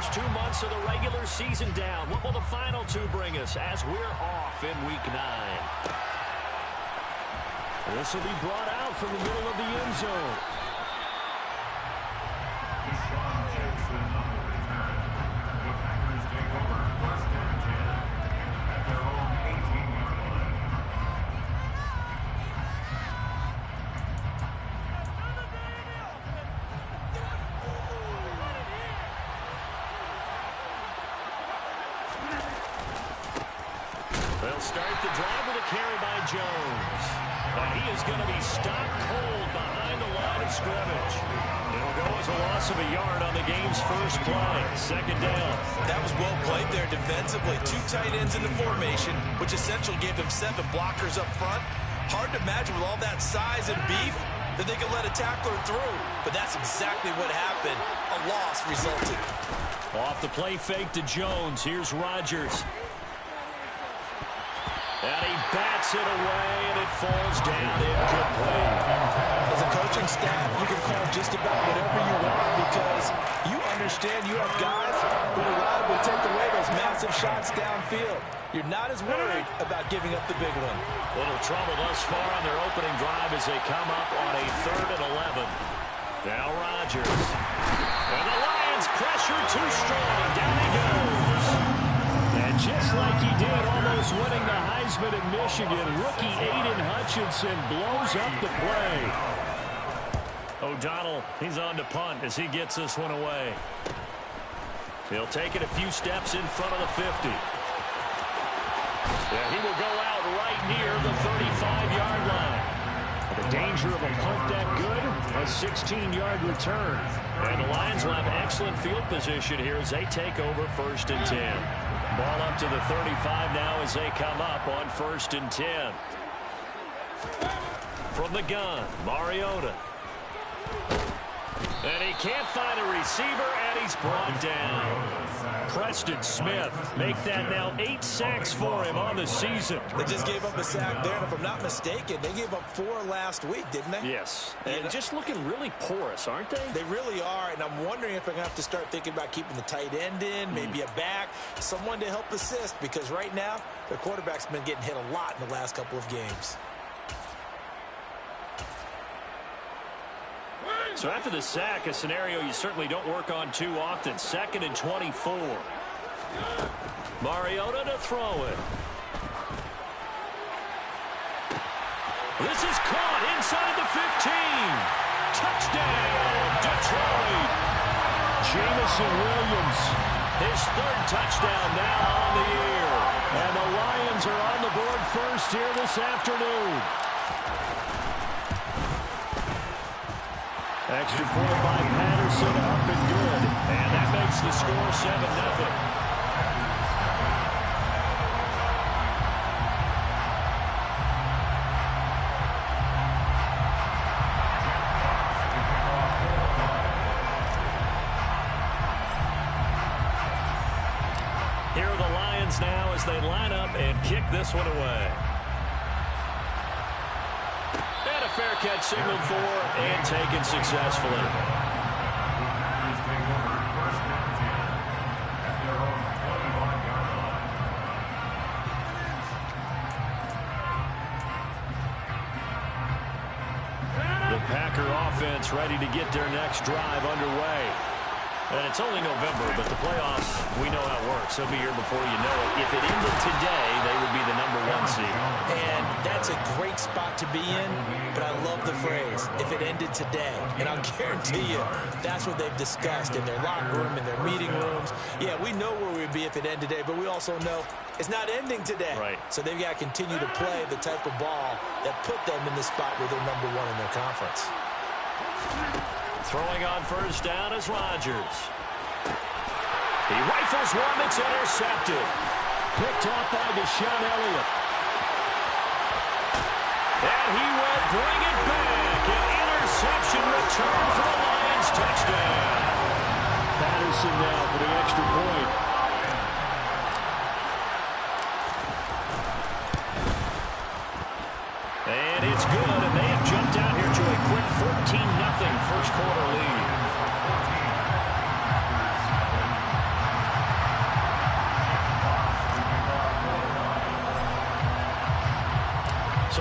first 2 months of the regular season down. What will the final two bring us as we're off in Week 9? This will be brought out from the middle of the end zone. The Packers take over first and 10 at their own 18-yard line. They'll start the drive with a carry by Jones. And he is going to be stopped cold behind the line of scrimmage. It'll go as a loss of a yard on the game's first play. Second down. That was well played there defensively. Two tight ends in the formation, which essentially gave them 7 blockers up front. Hard to imagine with all that size and beef that they could let a tackler through. But that's exactly what happened. A loss resulted. Off the play fake to Jones. Here's Rodgers. And he bats it away, and it falls down incomplete. As a coaching staff, you can call just about whatever you want because you understand you have guys who reliably take away those massive shots downfield. You're not as worried about giving up the big one. Little trouble thus far on their opening drive as they come up on a 3rd and 11. Now Rodgers. And the Lions pressure too strong. Down he goes. And just like he did, almost winning the Heisman at Michigan, rookie Aiden Hutchinson blows up the play. O'Donnell, he's on to punt as he gets this one away. He'll take it a few steps in front of the 50. Yeah, he will go out right near the 35-yard line. The danger of a punt that good, a 16-yard return. And the Lions will have excellent field position here as they take over 1st and 10. Ball up to the 35 now as they come up on 1st and 10. From the gun, Mariota. And he can't find a receiver, and he's brought down. Preston Smith make that now 8 sacks for him on the season. They just gave up a sack there, and if I'm not mistaken, they gave up 4 last week, didn't they? Yes, and just looking really porous, aren't they? They really are, and I'm wondering if they're going to have to start thinking about keeping the tight end in, maybe a back, someone to help assist, because right now, their quarterback's been getting hit a lot in the last couple of games. So after the sack, a scenario you certainly don't work on too often. 2nd and 24. Mariota to throw it. This is caught inside the 15. Touchdown, Detroit. Jamison Williams, his 3rd touchdown now on the year. And the Lions are on the board first here this afternoon. Extra point by Patterson, up and good. And that makes the score 7-0. Here are the Lions now as they line up and kick this one away. Fair catch signaled for and taken successfully. The Packer offense ready to get their next drive underway. And it's only November, but the playoffs, we know how it works. They'll be here before you know it. If it ended today, they would be the #1 seed. And that's a great spot to be in, but I love the phrase, if it ended today. And I'll guarantee you, that's what they've discussed in their locker room, in their meeting rooms. Yeah, we know where we'd be if it ended today, but we also know it's not ending today. Right. So they've got to continue to play the type of ball that put them in the spot where they're #1 in their conference. Throwing on 1st down is Rodgers. He rifles one that's intercepted. Picked off by Deshaun Elliott. And he will bring it back. An interception return for the Lions. Touchdown. Patterson now for the extra point. And it's good, and they have jumped out here to a quick 14-0 first quarter lead.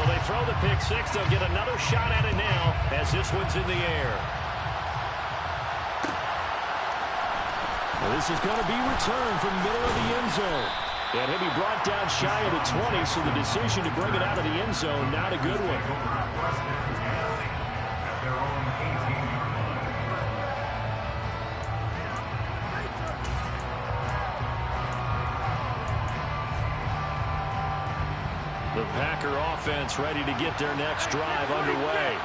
So they throw the pick six. They'll get another shot at it now as this one's in the air. Well, this is going to be returned from the middle of the end zone. And he'll be brought down shy of the 20, so the decision to bring it out of the end zone, not a good one. The Packer offense ready to get their next drive underway.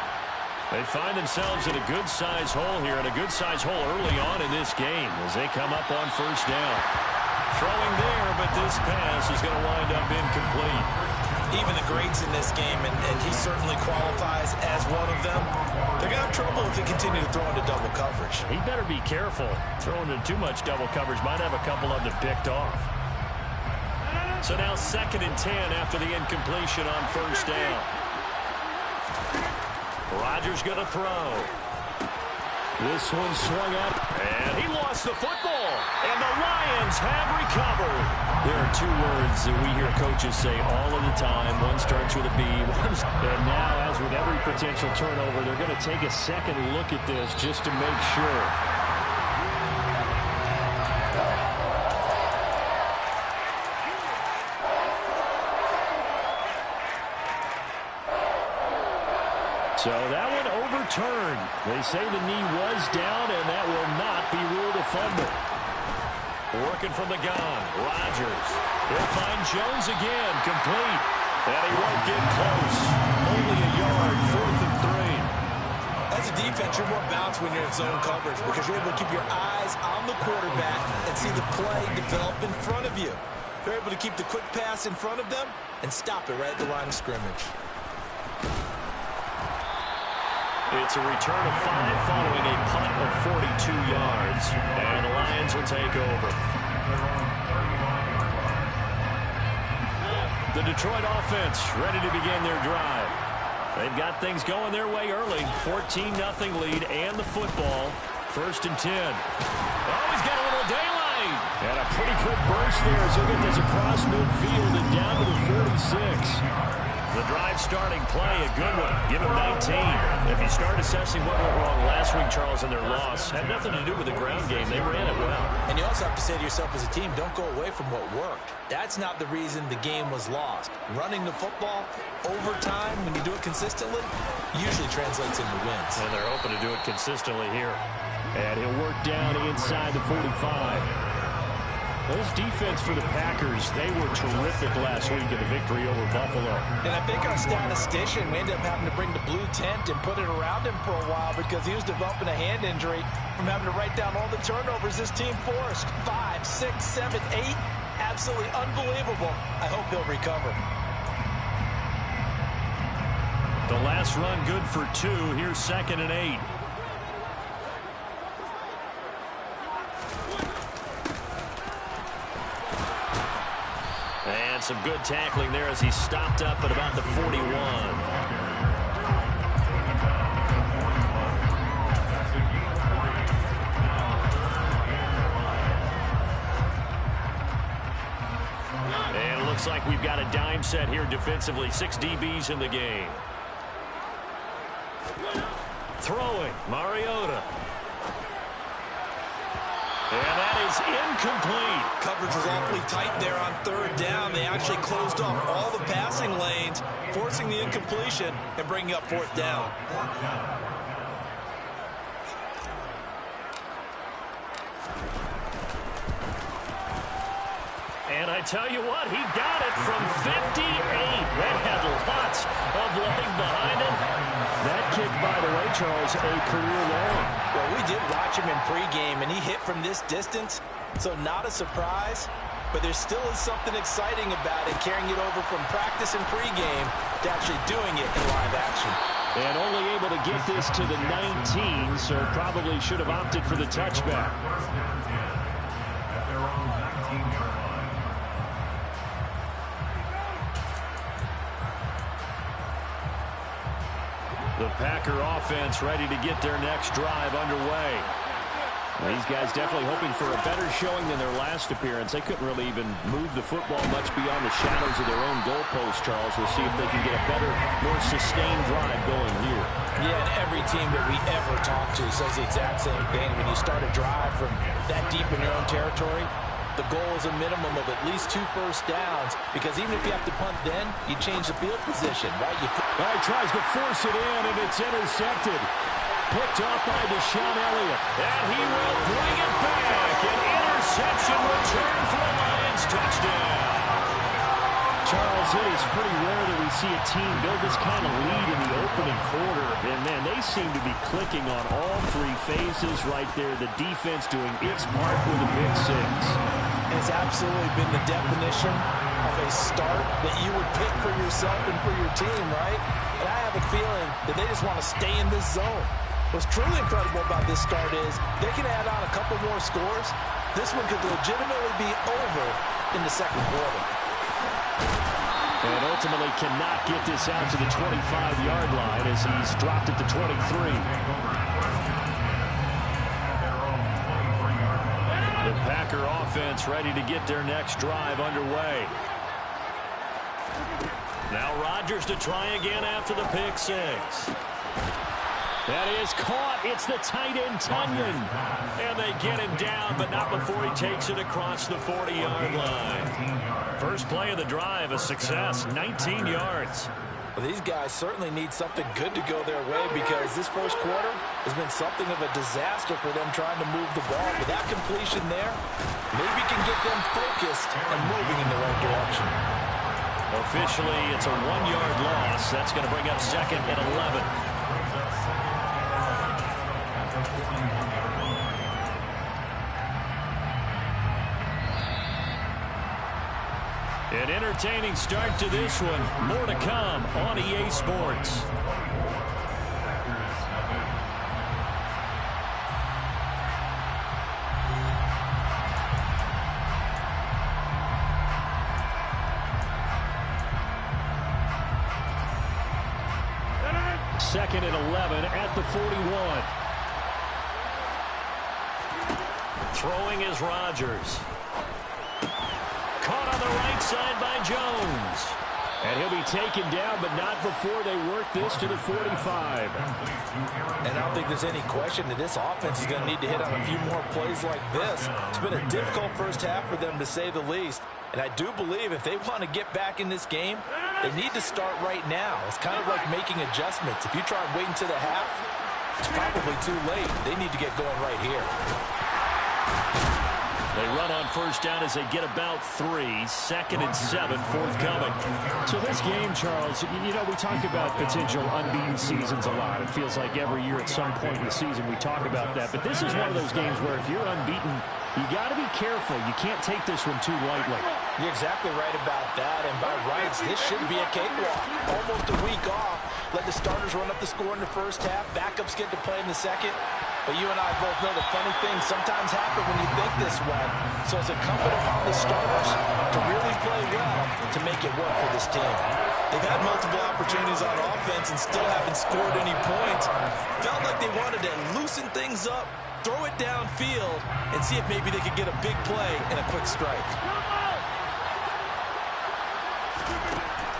They find themselves in a good-sized hole here, and a good-sized hole early on in this game as they come up on first down. Throwing there, but this pass is going to wind up incomplete. Even the greats in this game, and he certainly qualifies as one of them, they're going to have trouble if they continue to throw into double coverage. He better be careful. Throwing into too much double coverage might have a couple of them picked off. So now 2nd and 10 after the incompletion on first down. Rodgers going to throw. This one swung up, and he lost the football. And the Lions have recovered. There are two words that we hear coaches say all of the time. One starts with a B. And now, as with every potential turnover, they're going to take a second look at this just to make sure. So that one overturned. They say the knee was down, and that will not be ruled a fumble. Working from the gun, Rodgers. He'll find Jones again, complete. And he won't get close. Only a yard, 4th and 3. As a defense, you're more balanced when you're in zone coverage because you're able to keep your eyes on the quarterback and see the play develop in front of you. They're able to keep the quick pass in front of them and stop it right at the line of scrimmage. It's a return of 5 following a punt of 42 yards. And the Lions will take over. The Detroit offense ready to begin their drive. They've got things going their way early. 14-0 lead and the football. 1st and 10. Oh, he's got a little daylight. And a pretty quick burst there as he'll get this across midfield and down to the 46. The drive starting play, a good one. Give him 19. If you start assessing what went wrong last week, Charles, in their loss, had nothing to do with the ground game. They ran it well. And you also have to say to yourself as a team, don't go away from what worked. That's not the reason the game was lost. Running the football over time, when you do it consistently, usually translates into wins. And they're hoping to do it consistently here. And he'll work down inside the 45. Those defense for the Packers, they were terrific last week in the victory over Buffalo. And I think our statistician, we ended up having to bring the blue tent and put it around him for a while because he was developing a hand injury from having to write down all the turnovers this team forced. 5, 6, 7, 8. Absolutely unbelievable. I hope he'll recover. The last run good for 2. Here's 2nd and 8. And some good tackling there as he stopped up at about the 41. And it looks like we've got a dime set here defensively. 6 DBs in the game. Throwing, Mariota. And that is incomplete. Coverage was awfully tight there on 3rd down. They actually closed off all the passing lanes, forcing the incompletion and bringing up 4th down. And I tell you what, he got it from 58. That had lots of leg behind it. That kick, by the way, Charles, a career long. Well, we did watch him in pregame, and he hit from this distance, so not a surprise. But there still is something exciting about it, carrying it over from practice and pregame to actually doing it in live action. And only able to get this to the 19, so probably should have opted for the touchback. The Packer offense ready to get their next drive underway. These guys definitely hoping for a better showing than their last appearance. They couldn't really even move the football much beyond the shadows of their own goalpost, Charles. We'll see if they can get a better, more sustained drive going here. Yeah, and every team that we ever talk to says the exact same thing. When you start a drive from that deep in your own territory, the goal is a minimum of at least 2 first downs, because even if you have to punt then, you change the field position, right? Well, he tries to force it in, and it's intercepted. Picked off by Deshaun Elliott. And he will bring it back. An interception return for a Lions touchdown. Charles, it is pretty rare that we see a team build this kind of lead in the opening quarter. And, man, they seem to be clicking on all 3 phases right there. The defense doing its part with a big 6. It's absolutely been the definition of a start that you would pick for yourself and for your team, right? And I have a feeling that they just want to stay in this zone. What's truly incredible about this start is they can add on a couple more scores. This one could legitimately be over in the second quarter. And ultimately cannot get this out to the 25-yard line as he's dropped it to 23. The Packer offense ready to get their next drive underway. Now Rodgers to try again after the pick 6. That is caught. It's the tight end, Tunyon. And they get him down, but not before he takes it across the 40-yard line. First play of the drive, a success, 19 yards. Well, these guys certainly need something good to go their way, because this first quarter has been something of a disaster for them trying to move the ball. With that completion there, maybe can get them focused and moving in the right direction. Officially, it's a 1-yard loss. That's going to bring up 2nd and 11. An entertaining start to this one. More to come on EA Sports. Second and 11 at the 41. Throwing is Rodgers. Caught on the right side by Jones. And he'll be taken down, but not before they work this to the 45. And I don't think there's any question that this offense is going to need to hit on a few more plays like this. It's been a difficult first half for them, to say the least. And I do believe if they want to get back in this game, they need to start right now. It's kind of like making adjustments. If you try and wait until the half, it's probably too late. They need to get going right here. They run on first down as they get about 3. 2nd and 7 forthcoming. So this game, Charles, you know, we talk about potential unbeaten seasons a lot. It feels like every year at some point in the season we talk about that. But this is one of those games where if you're unbeaten, you got to be careful. You can't take this one too lightly. You're exactly right about that. And by rights, this shouldn't be a cakewalk. Almost a week off. Let the starters run up the score in the first half. Backups get to play in the second. But you and I both know the funny things sometimes happen when you think this way. So it's incumbent upon the starters to really play well to make it work for this team. They've had multiple opportunities on offense and still haven't scored any points. Felt like they wanted to loosen things up, throw it downfield, and see if maybe they could get a big play and a quick strike.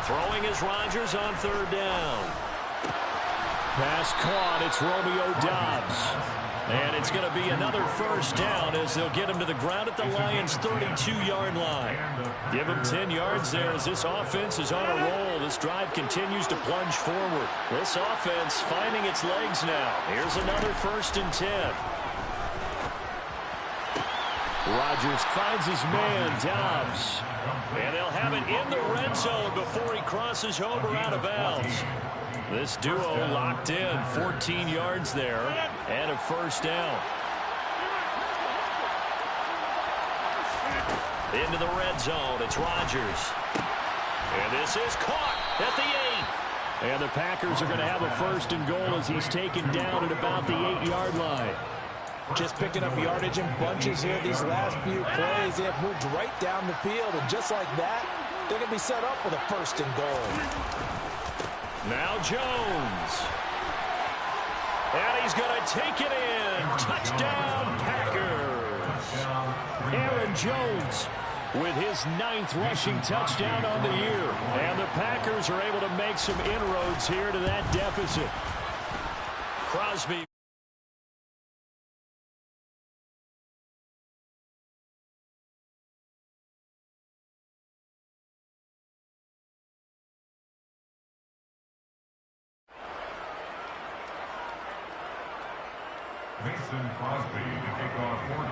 Throwing is Rodgers on 3rd down. Pass caught. It's Romeo Doubs. And it's going to be another first down as they'll get him to the ground at the Lions' 32-yard line. Give him 10 yards there as this offense is on a roll. This drive continues to plunge forward. This offense finding its legs now. Here's another 1st and 10. Rodgers finds his man, Doubs. And they'll have it in the red zone before he crosses over out of bounds. This duo locked in, 14 yards there, and a first down. Into the red zone, it's Rodgers. And this is caught at the 8. And the Packers are going to have a 1st and goal as he's taken down at about the 8-yard line. Just picking up yardage in bunches here these last few plays. They have moved right down the field, and just like that, they're going to be set up with a 1st and goal. Now Jones. And he's going to take it in. Touchdown, Packers. Aaron Jones with his 9th rushing touchdown on the year. And the Packers are able to make some inroads here to that deficit. Crosby.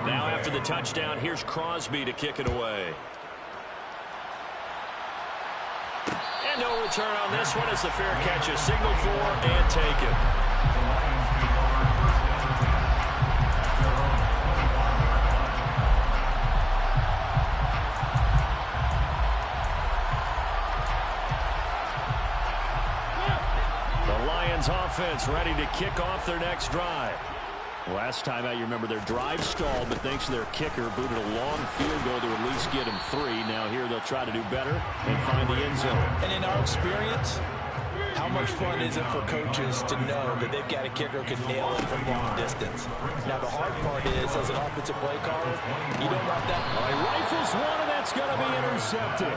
Now after the touchdown, here's Crosby to kick it away. And no return on this one as the fair catch is signaled for and taken. The Lions offense ready to kick off their next drive. Last time out, you remember their drive stalled, but thanks to their kicker, booted a long field goal to at least get him 3. Now here they'll try to do better and find the end zone. And in our experience, how much fun is it for coaches to know that they've got a kicker who can nail it from long distance? Now the hard part is, as an offensive play caller, you don't want that. He rifles one, and that's going to be intercepted.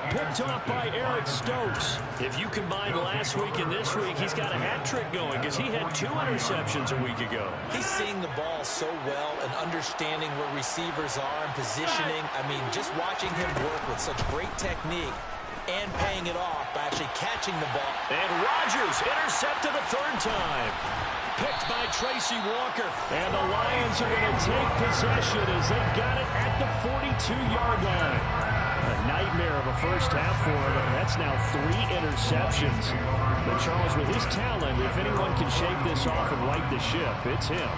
Picked off by Eric Stokes. If you combine last week and this week, he's got a hat trick going because he had 2 interceptions a week ago. He's seeing the ball so well and understanding where receivers are and positioning. I mean, just watching him work with such great technique and paying it off by actually catching the ball. And Rodgers intercepted the 3rd time. Picked by Tracy Walker. And the Lions are going to take possession as they've got it at the 42-yard line. A nightmare of a first half for him. That's now 3 interceptions. But Charles, with his talent, if anyone can shake this off and right the ship, it's him.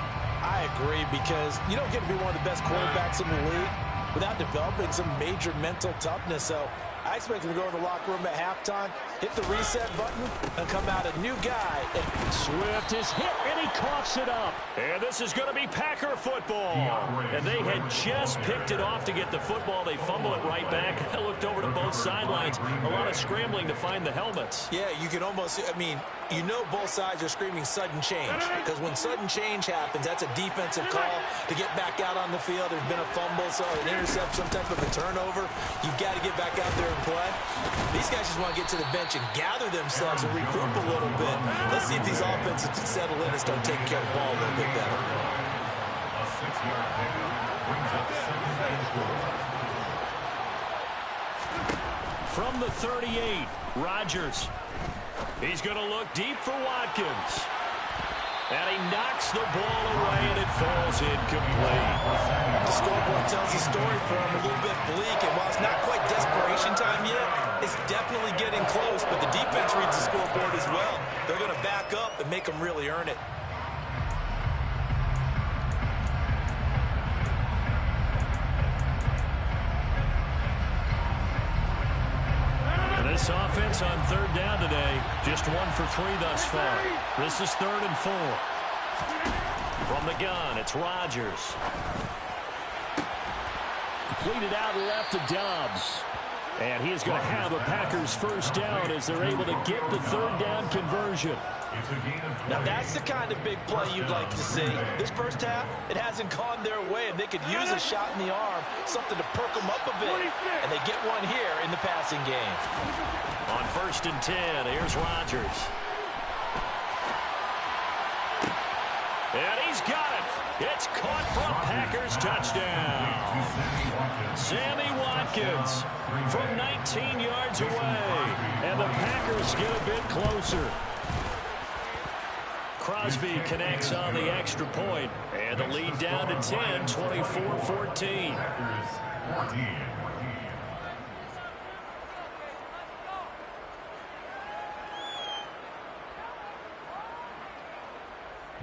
I agree, because you don't get to be one of the best quarterbacks in the league without developing some major mental toughness. So I expect him to go in the locker room at halftime, hit the reset button, and come out a new guy. And Swift is hit, and he coughs it up. And this is going to be Packer football. And they had just picked it off to get the football. They fumble it right back. I looked over to both sidelines. A lot of scrambling to find the helmets. Yeah, you can almost, I mean, you know both sides are screaming sudden change. Because when sudden change happens, that's a defensive call to get back out on the field. There's been a fumble, so an intercept, some type of a turnover. You've got to get back out there and play. These guys just want to get to the bench and gather themselves and regroup a little bit. Let's see if these offenses can settle in and start taking care of the ball a little bit better. A 6-yard pickup brings up 2nd and short. From the 38, Rodgers. He's going to look deep for Watkins. And he knocks the ball away, and it falls incomplete. The scoreboard tells the story for him a little bit bleak, and while it's not quite desperation time yet, it's definitely getting close, but the defense reads the scoreboard as well. They're going to back up and make them really earn it. This offense on 3rd down today, just 1 for 3 thus far. This is 3rd and 4. From the gun, it's Rodgers. Completed out left to Dobbs. And he is going to have a Packers first down as they're able to get the 3rd down conversion. Now that's the kind of big play you'd like to see. This first half, it hasn't gone their way, and they could use a shot in the arm, something to perk them up a bit. And they get one here in the passing game. On 1st and 10, here's Rodgers. And he's got it. It's caught for a Packers touchdown. Sammy Watkins from 19 yards away. And the Packers get a bit closer. Crosby connects on the extra point, and the lead down to 10, 24-14.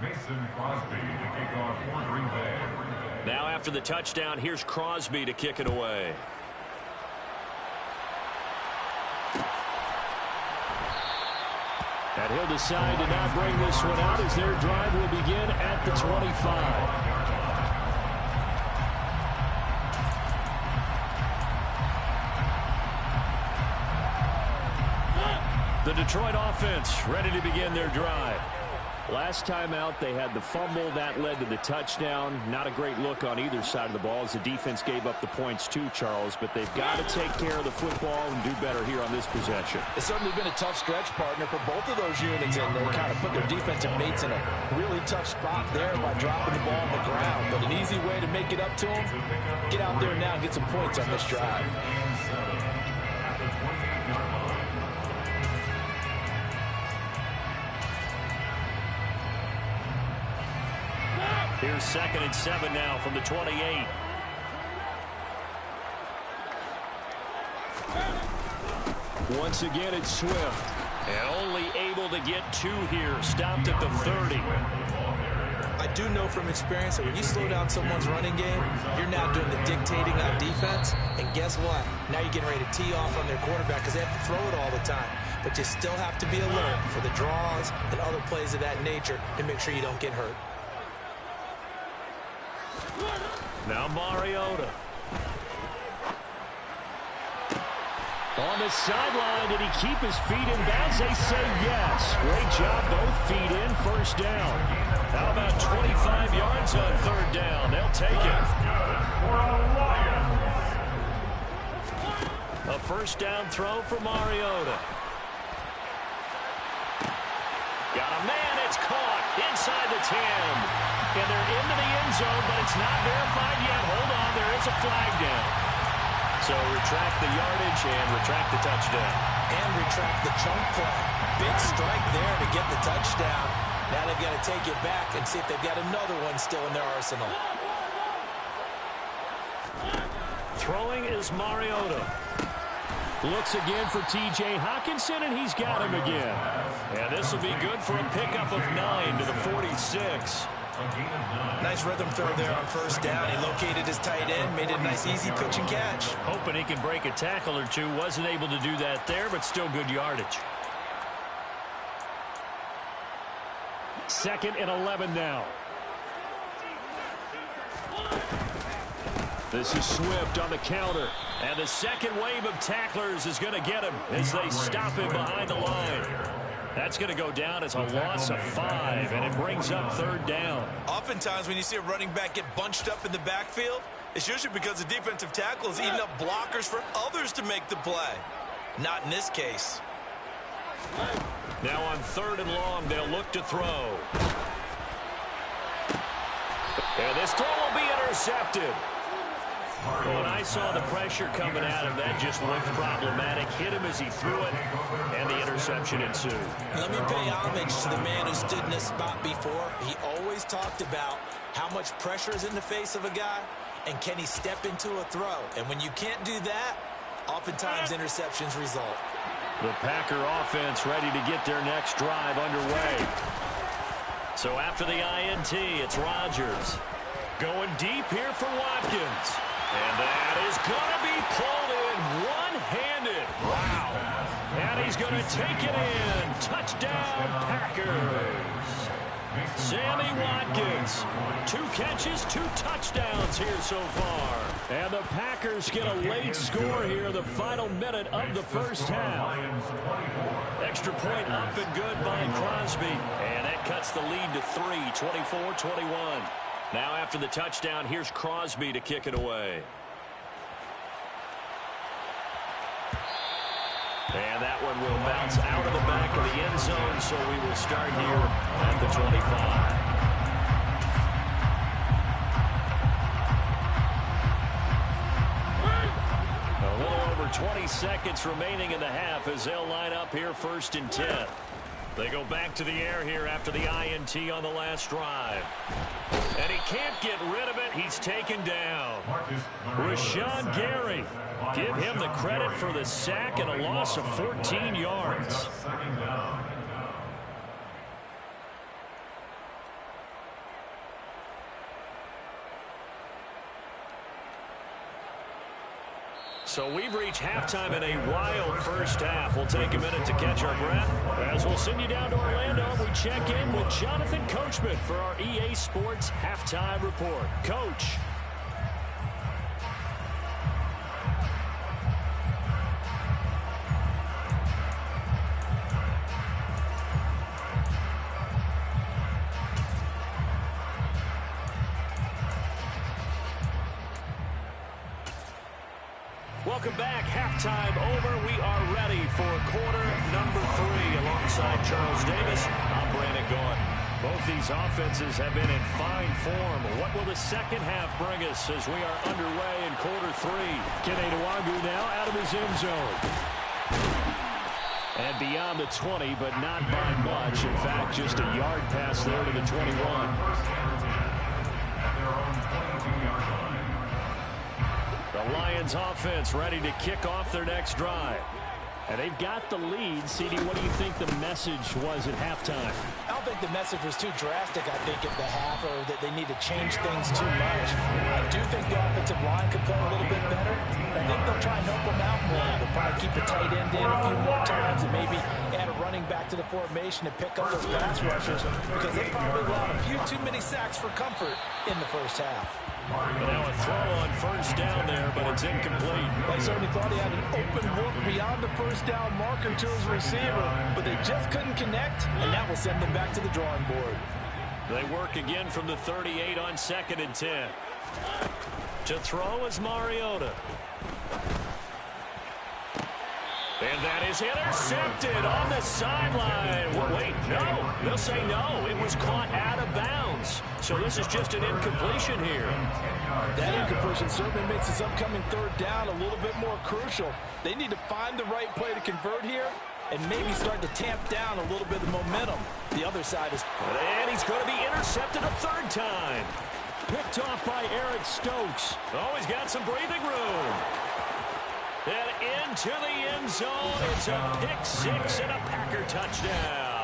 Mason Crosby to kick off for Green Bay. Now after the touchdown, here's Crosby to kick it away. And he'll decide to not bring this one out as their drive will begin at the 25. The Detroit offense ready to begin their drive. Last time out, they had the fumble. That led to the touchdown. Not a great look on either side of the ball as the defense gave up the points too, Charles. But they've got to take care of the football and do better here on this possession. It's certainly been a tough stretch, partner, for both of those units. And they kind of put their defensive mates in a really tough spot there by dropping the ball on the ground. But an easy way to make it up to them, get out there now and get some points on this drive. Here's 2nd and 7 now from the 28. Once again, it's Swift. And only able to get 2 here. Stopped at the 30. I do know from experience that when you slow down someone's running game, you're now doing the dictating on defense. And guess what? Now you're getting ready to tee off on their quarterback because they have to throw it all the time. But you still have to be alert for the draws and other plays of that nature to make sure you don't get hurt. Now Mariota. On the sideline, did he keep his feet in bounds? They say yes. Great job, both feet in, first down. How about 25 yards on 3rd down? They'll take it. A first down throw for Mariota. Got a man, it's caught inside the 10. And they're into the end zone, but it's not verified yet. Hold on, there is a flag down. So retract the yardage and retract the touchdown. And retract the chunk play. Big strike there to get the touchdown. Now they've got to take it back and see if they've got another one still in their arsenal. Throwing is Mariota. Looks again for T.J. Hockenson, and he's got him again. And this will be good for a pickup of 9 to the 46. Nice rhythm throw there on first down. He located his tight end, made it a nice easy pitch and catch. Hoping he can break a tackle or two. Wasn't able to do that there, but still good yardage. 2nd and 11 now. This is Swift on the counter. And the second wave of tacklers is going to get him as they stop him behind the line. That's going to go down as a loss of 5, and it brings up 3rd down. Oftentimes when you see a running back get bunched up in the backfield, it's usually because the defensive tackle is eating up blockers for others to make the play. Not in this case. Now on 3rd and long, they'll look to throw. And this throw will be intercepted. When I saw the pressure coming at him, that just looked problematic. Hit him as he threw it, and the interception ensued. Let me pay homage to the man who stood in this spot before. He always talked about how much pressure is in the face of a guy, and can he step into a throw. And when you can't do that, oftentimes interceptions result. The Packer offense ready to get their next drive underway. So after the INT, it's Rodgers. Going deep here for Watkins. And that is going to be pulled in one-handed. Wow. And he's going to take it in. Touchdown, Packers. Sammy Watkins. 2 catches, 2 touchdowns here so far. And the Packers get a late score here, the final minute of the first half. Extra point up and good by Crosby. And that cuts the lead to 3, 24-21. Now after the touchdown, here's Crosby to kick it away. And that one will bounce out of the back of the end zone, so we will start here at the 25. A little over 20 seconds remaining in the half as they'll line up here 1st and 10. They go back to the air here after the INT on the last drive. And he can't get rid of it. He's taken down. Rashawn Gary. Give him the credit for the sack and a loss of 14 yards. So we've reached halftime in a wild first half. We'll take a minute to catch our breath as we'll send you down to Orlando. We check in with Jonathan Coachman for our EA Sports Halftime Report. Coach. Welcome back. Halftime over. We are ready for quarter number 3. Alongside Charles Davis, I'm Brandon Gaudin. Both these offenses have been in fine form. What will the second half bring us as we are underway in quarter 3? Keneduagu now out of his end zone. And beyond the 20, but not by much. In fact, just a yard pass there to the 21. The Lions offense ready to kick off their next drive. And they've got the lead. CD, what do you think the message was at halftime? I don't think the message was too drastic, I think, at the half, or that they need to change things too much. I do think the offensive line could play a little bit better. I think they'll try and help them out more. They'll probably keep the tight end in a few more times and maybe add a running back to the formation to pick up those pass rushers, because they probably allowed a few too many sacks for comfort in the first half. Now a throw on first down there, but it's incomplete. They certainly thought he had an open look beyond the first down marker to his receiver, but they just couldn't connect, and that will send them back to the drawing board. They work again from the 38 on 2nd and 10. To throw is Mariota. And that is intercepted on the sideline. Wait, no. They'll say no. It was caught out of bounds. So this is just an incompletion here. That incompletion certainly makes this upcoming third down a little bit more crucial. They need to find the right play to convert here and maybe start to tamp down a little bit of momentum. The other side is... And he's going to be intercepted a third time. Picked off by Eric Stokes. Oh, he's got some breathing room. And into the end zone. It's a pick 6 and a Packer touchdown.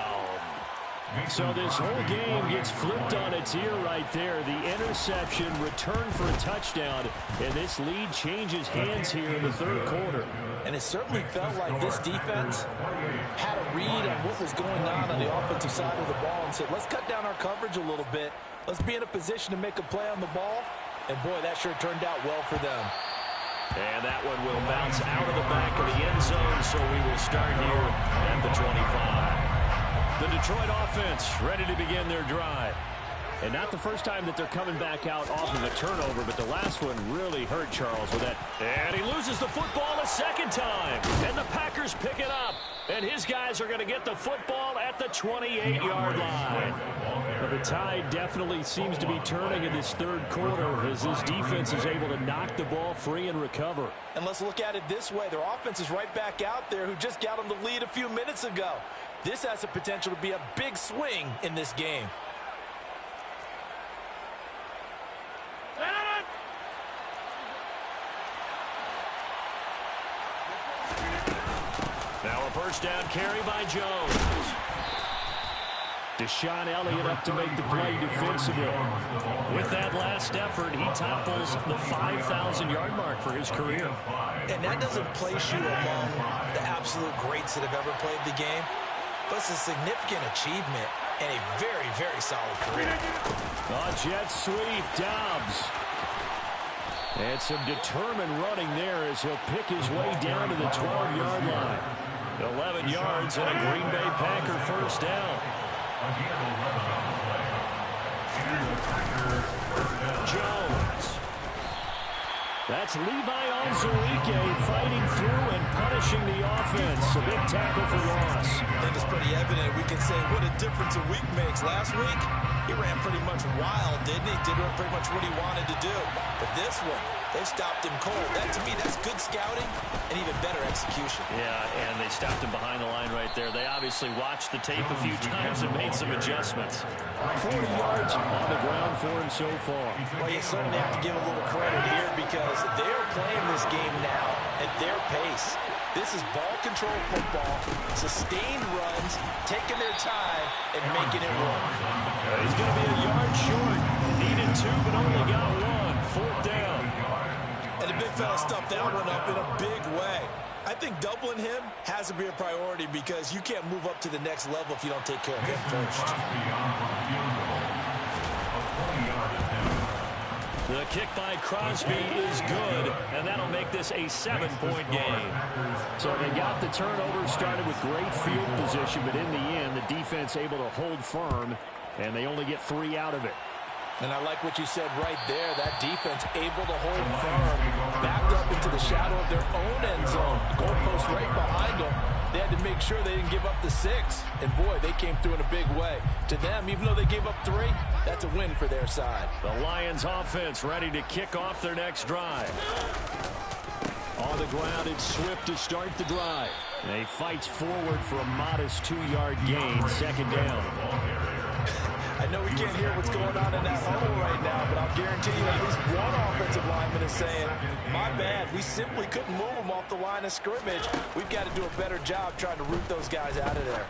So this whole game gets flipped on its ear right there. The interception, return for a touchdown, and this lead changes hands here in the third quarter. And it certainly felt like this defense had a read on what was going on the offensive side of the ball and said, let's cut down our coverage a little bit. Let's be in a position to make a play on the ball. And, boy, that sure turned out well for them. And that one will bounce out of the back of the end zone, so we will start here at the 25. The Detroit offense ready to begin their drive. And not the first time that they're coming back out off of a turnover, but the last one really hurt Charles with that. And he loses the football a second time. And the Packers pick it up. And his guys are going to get the football at the 28-yard line. But the tide definitely seems to be turning in this third quarter as this defense is able to knock the ball free and recover. And let's look at it this way. Their offense is right back out there who just got them the lead a few minutes ago. This has the potential to be a big swing in this game. Now a first down carry by Jones. Deshaun Elliott up to make the play defensively. With that last effort, he topples the 5,000-yard mark for his career. And that doesn't place you among the absolute greats that have ever played the game. But it's a significant achievement and a very, very solid career. On jet sweep, Dobbs. And some determined running there as he'll pick his way down to the 12-yard line. 11 yards and a Green Bay Packer first down. Jones. That's Levi Onwuzurike fighting through and punishing the offense. A big tackle for loss. I think it's pretty evident. We can say what a difference a week makes. Last week, he ran pretty much wild, didn't he? Did pretty much what he wanted to do. But this one, they stopped him cold. That, to me, that's good scouting and even better execution. Yeah, and they stopped him behind the line right there. They obviously watched the tape a few times and made some adjustments. 40 yards on the ground for him so far. Well, you certainly have to give a little credit here because they're playing this game now at their pace. This is ball control football, sustained runs, taking their time, and making it work. He's going to be a yard short. Needed 2, but only got 1. Fourth down. And the big fella stuffed that one up in a big way. I think doubling him has to be a priority because you can't move up to the next level if you don't take care of him first. The kick by Crosby is good, and that'll make this a 7-point game. So they got the turnover, started with great field position, but in the end, the defense able to hold firm, and they only get 3 out of it. And I like what you said right there. That defense able to hold firm, backed up into the shadow of their own end zone. The goalpost right behind them. They had to make sure they didn't give up the 6. And, boy, they came through in a big way. To them, even though they gave up 3, that's a win for their side. The Lions offense ready to kick off their next drive. On the ground, it's Swift to start the drive. And he fights forward for a modest 2-yard gain, 2nd down. I know we can't hear what's going on in that huddle right now, but I'll guarantee you at least one offensive lineman is saying, my bad, we simply couldn't move them off the line of scrimmage. We've got to do a better job trying to root those guys out of there.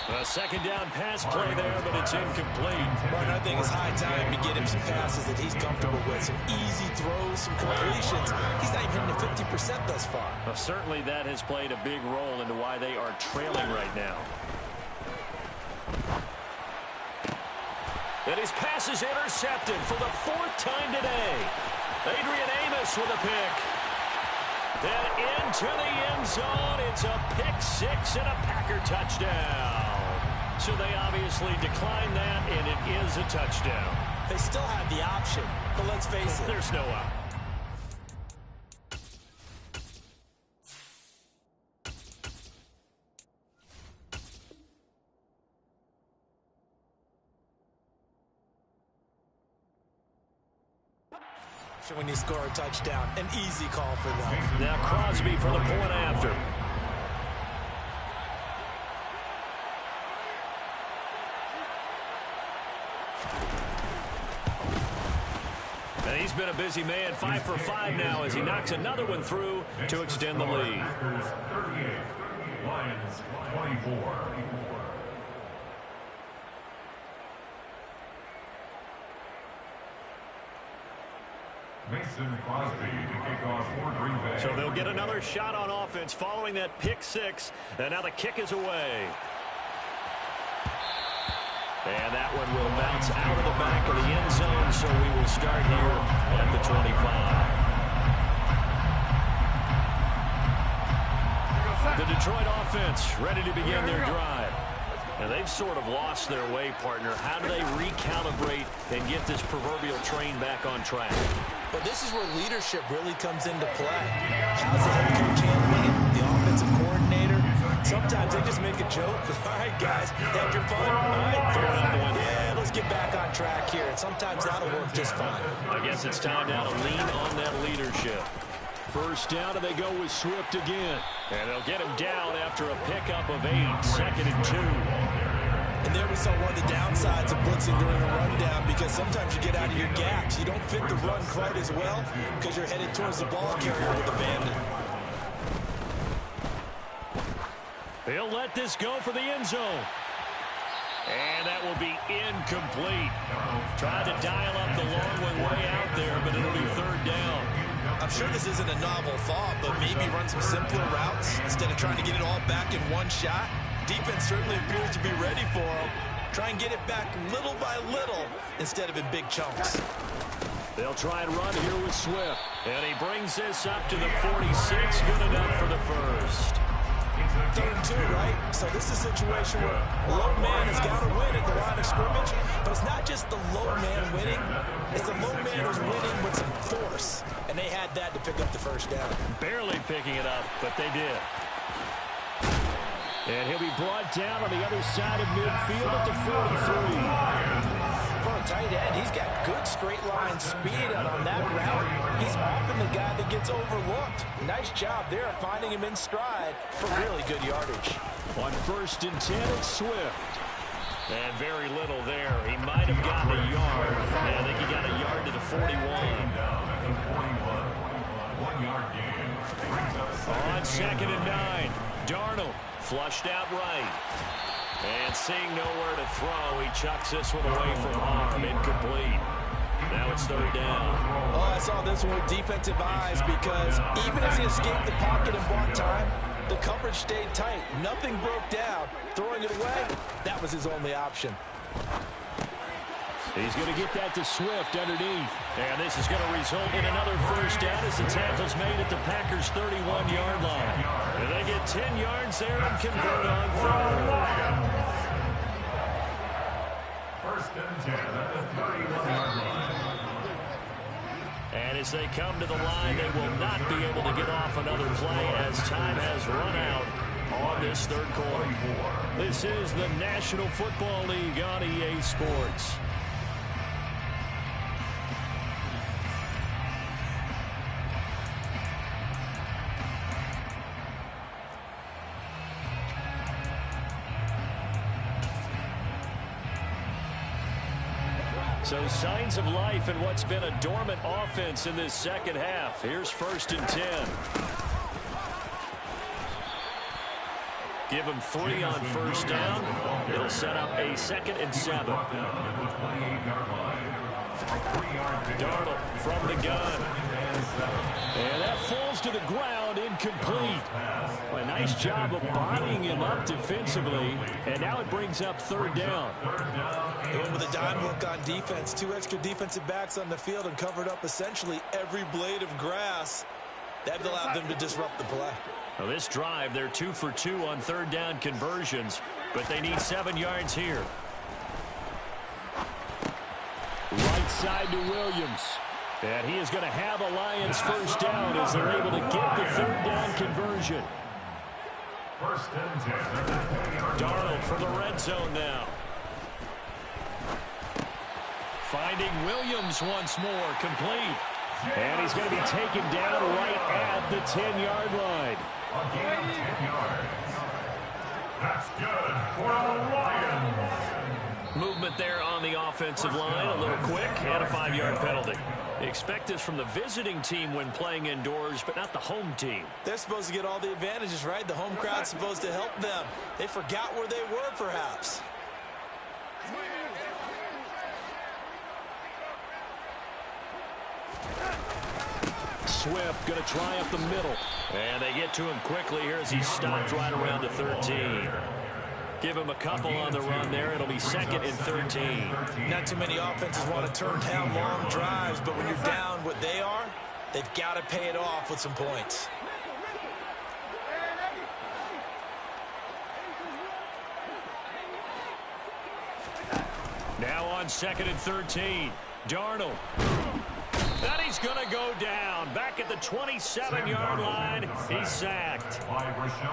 A 2nd down pass play there, but it's incomplete. Martin, I think it's high time to get him some passes that he's comfortable with, some easy throws, some completions. He's not even hitting the 50% thus far. Well, certainly that has played a big role into why they are trailing right now. And his pass is intercepted for the 4th time today. Adrian Amos with a pick. Then into the end zone. It's a pick 6 and a Packer touchdown. So they obviously declined that, and it is a touchdown. They still have the option, but let's face it. There's no out. So when you score a touchdown, an easy call for them. Now Crosby for the point after. And he's been a busy man, 5 for 5 now as he knocks another one through to extend the lead. Packers 38, Lions 24. Mason Crosby to kick off for Green Bay. So they'll get another shot on offense following that pick 6, and now the kick is away. And that one will bounce out of the back of the end zone, so we will start here at the 25. The Detroit offense ready to begin their drive. And they've sort of lost their way, partner. How do they recalibrate and get this proverbial train back on track? But this is where leadership really comes into play. How's the head coach handling it? The offensive coordinator? Sometimes they just make a joke. All right, guys, had your fun? All right, throw it out the window. Yeah, let's get back on track here. And sometimes that'll work just fine. I guess it's time now to lean on that leadership. First down, and they go with Swift again. And they'll get him down after a pickup of 8, 2nd and 2. And there we saw one of the downsides of blitzing during a rundown, because sometimes you get out of your gaps. You don't fit the run quite as well because you're headed towards the ball carrier with the bandit. He'll let this go for the end zone. And that will be incomplete. Tried to dial up the long one way out there, but it'll be 3rd down. I'm sure this isn't a novel thought, but maybe run some simpler routes instead of trying to get it all back in one shot. Defense certainly appears to be ready for him. Try and get it back little by little instead of in big chunks. They'll try and run here with Swift. And he brings this up to the 46. Good enough for the first. 3rd and 2, right? So this is a situation where the low man has got to win at the line of scrimmage, but it's not just the low man winning. It's the low man who's winning with some force, and they had that to pick up the first down. Barely picking it up, but they did. And he'll be brought down on the other side of midfield at the 43. For a tight end, he's got good straight line speed, and on that route, he's often the guy that gets overlooked. Nice job there finding him in stride for really good yardage. On 1st and 10, it's Swift. And very little there. He might have gotten a yard. Yeah, I think he got a yard to the 41. 1 yard gain. On 2nd and 9, Darnold flushed out right. And seeing nowhere to throw, he chucks this one away from harm. Incomplete. Now it's 3rd down. Oh, I saw this one with defensive eyes, because even as he escaped the pocket and bought time, the coverage stayed tight. Nothing broke down. Throwing it away, that was his only option. He's going to get that to Swift underneath. And this is going to result in another first down as the tackle's made at the Packers' 31-yard line. And they get 10 yards there and convert on 3rd. 1st and 10 at the As they come to the line, they will not be able to get off another play as time has run out on this third quarter. This is the National Football League on EA Sports. So signs of life in what's been a dormant offense in this second half. Here's 1st and 10. Give him 3 on 1st down. It'll set up a 2nd and 7. Darnold from the gun. And that falls to the ground, incomplete. A nice job of bodying him up defensively. And now it brings up 3rd down. And with a dime look on defense, 2 extra defensive backs on the field and covered up essentially every blade of grass. That allowed them to disrupt the play. Well, this drive, they're 2 for 2 on 3rd down conversions, but they need 7 yards here. Right side to Williams. And he is going to have a Lions 1st down as they're able to get the 3rd down conversion. 1st and 10. Darnold from the red zone now. Finding Williams once more, complete. And he's going to be taken down right at the 10-yard line. A gain of 10 yards. That's good for the Lions. Movement there on the offensive line, a little quick, and a 5-yard penalty. Expect this from the visiting team when playing indoors, but not the home team. They're supposed to get all the advantages, right? The home crowd's supposed to help them. They forgot where they were, perhaps. Swift going to try up the middle. And they get to him quickly here as he's stopped right around the 13. Give him a couple on the run there. It'll be 2nd and 13. Not too many offenses want to turn down long drives, but when you're down what they are, they've got to pay it off with some points. Now on 2nd and 13. Darnold. And he's going to go down. Back at the 27-yard line. He's sacked.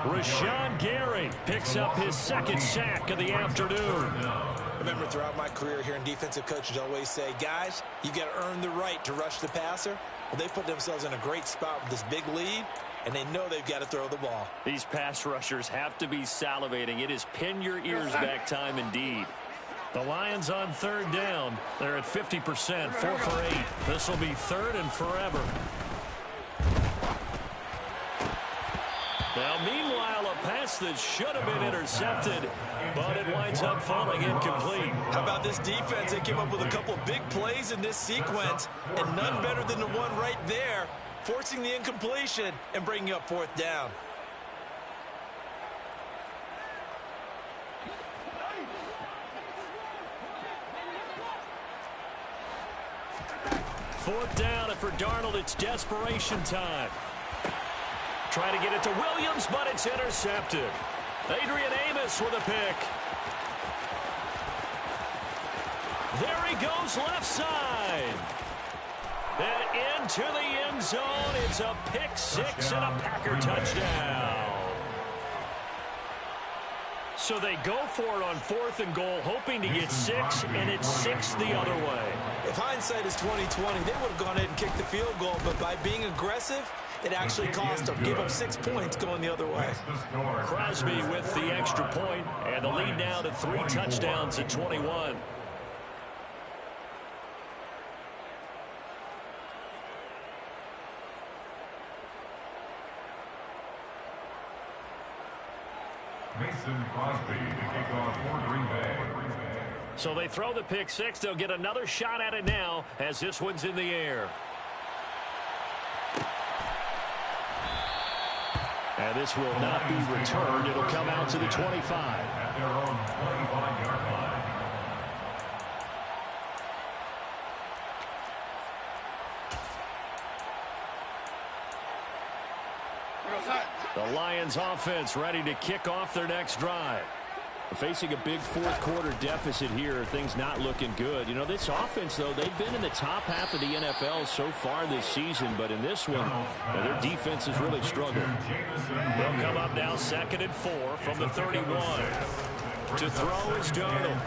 Rashawn Gary picks up his 2nd sack of the afternoon. Remember, throughout my career here in defensive coaches always say, guys, you got to earn the right to rush the passer. Well, they put themselves in a great spot with this big lead, and they know they've got to throw the ball. These pass rushers have to be salivating. It is pin your ears back time indeed. The Lions on 3rd down. They're at 50%, 4 for 8. This will be 3rd and forever. Now, meanwhile, a pass that should have been intercepted, but it winds up falling incomplete. How about this defense? They came up with a couple of big plays in this sequence, and none better than the one right there, forcing the incompletion and bringing up 4th down. Fourth down, and for Darnold, it's desperation time. Try to get it to Williams, but it's intercepted. Adrian Amos with a pick. There he goes, left side. And into the end zone. It's a pick 6 and a Packer touchdown. So they go for it on 4th and goal, hoping to get 6, and it's 6 the other way. If hindsight is 20/20, they would have gone ahead and kicked the field goal, but by being aggressive, it actually cost them. Give up 6 points going the other way. Crosby with the extra point, and the lead now to 3 touchdowns at 21. Mason Crosby to kick off for Green Bay. So they throw the pick 6. They'll get another shot at it now as this one's in the air. And this will not be returned. It'll come out to the 25. At their own 25-yard line. The Lions offense ready to kick off their next drive. Facing a big fourth-quarter deficit here, things not looking good. You know, this offense, though, they've been in the top half of the NFL so far this season, but in this one, their defense has really struggled. They'll come up now, 2nd and 4 from the 31. To throw is Darnold.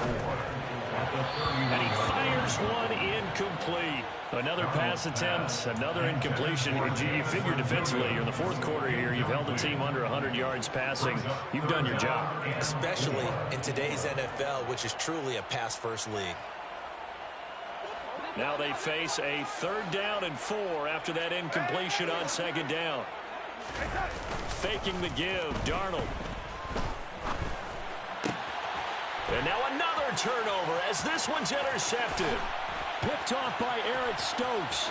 And he fires one incomplete. Another pass attempt, another incompletion. You figure defensively, in the fourth quarter here, you've held the team under 100 yards passing. You've done your job. Especially in today's NFL, which is truly a pass-first league. Now they face a 3rd down and 4 after that incompletion on 2nd down. Faking the give, Darnold. And now another turnover as this one's intercepted. Picked off by Eric Stokes.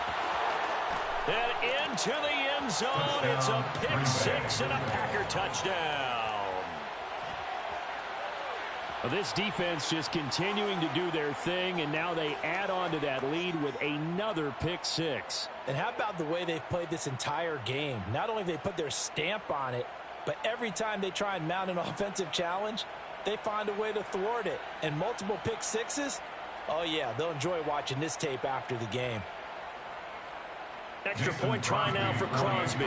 And into the end zone. It's a pick 6 and a Packer touchdown. Well, this defense just continuing to do their thing, and now they add on to that lead with another pick 6. And how about the way they've played this entire game? Not only have they put their stamp on it, but every time they try and mount an offensive challenge, they find a way to thwart it. And multiple pick 6s, oh yeah, they'll enjoy watching this tape after the game. Extra point try now for Crosby.